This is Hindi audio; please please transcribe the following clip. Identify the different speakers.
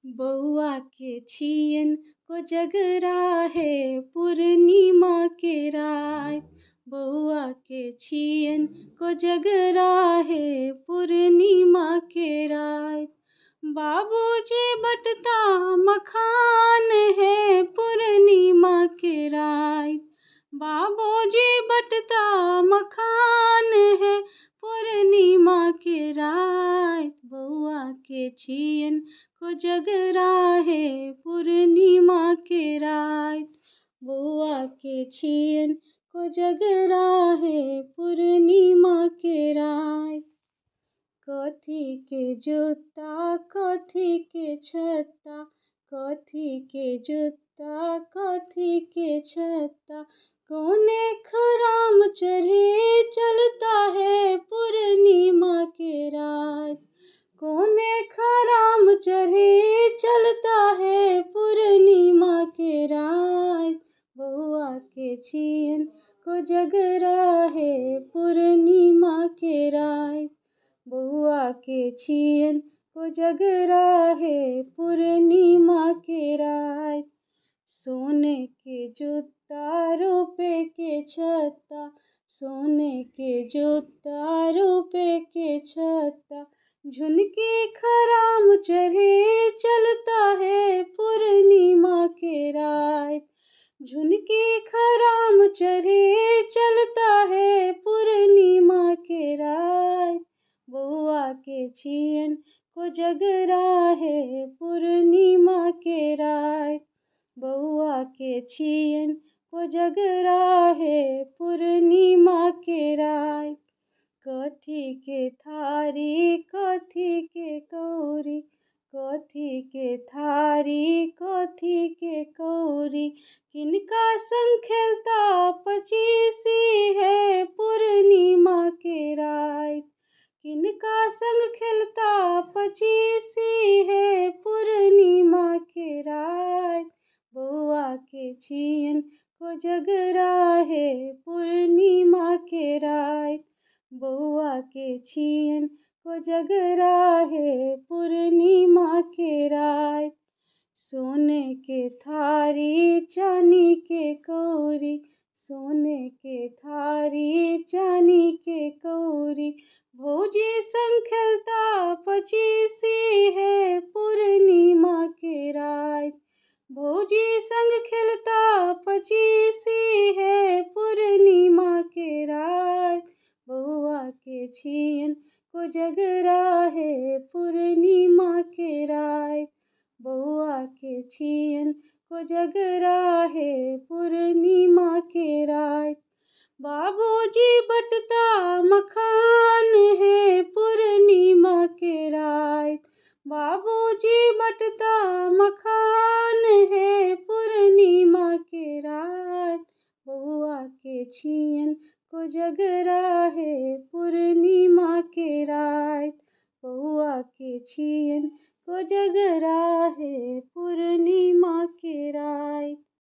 Speaker 1: बउआ के छियन को जगरा है पूर्णिमा के रात। बउआ के छियन को जगरा है पूर्णिमा के रात। बाबूजी बटता मखान है पूर्णिमा के रात। बाबूजी बटता मखान है पूर्णिमा के रात। बउआ के छियन को जगरा है पूर्णिमा के रात। बउआ के छियन को जगरा है पूर्णिमा के रात। कथी के जूता कथी के छत्ता, कथी के जूता कथी के छत्ता, कौने खराम चढ़े चलता है पूर्णिमा के रात। कौने खराम चढ़े चलता है पूर्णिमा के रात। बउआ के छियन को जगरा है पूर्णिमा के रात। बउआ के छियन को जगरा है पूर्णिमा के रात। सोने के जूता रुपए के छत्ता, सोने के जूता रुपए के छत्ता, झुनके खराम चढ़े चलता है पूर्णिमा के रात। झुनके खराम चढ़े चलता है पूर्णिमा के रात। बउआ के छियन को जगरा है पूर्णिमा के रात। बउआ के छियन को जगरा है पूर्णिमा के रात। कथी के थारी कथी के कौरी, कथी के थारी कथी के कौरी, किनका संग खेलता पचीसी है पूर्णिमा के रात। किनका संग खेलता पचीसी है पूर्णिमा के रात। बउआ के छियन को जगरा है पूर्णिमा के रात। बउआ के छियन को जगरा है पूर्णिमा के रात। सोने के थारी चांदी के कौरी, सोने के थारी चांदी के कौरी, भौजी संग खेलता पचीसी है पूर्णिमा के रात। भौजी संग खेलता पचीसी है पूर्णिमा के रात। बउआ के छियन को जगरा है पूर्णिमा के रात। बउआ के छियन को जगरा है पूर्णिमा के रात। बाबूजी बटता मखान है पूर्णिमा के रात। बाबूजी बटता मखान है पूर्णिमा के रात। बउआ के छियन को जगरा है पूर्णिमा के रात। बउआ के छियन को जगरा है पूर्णिमा के रात।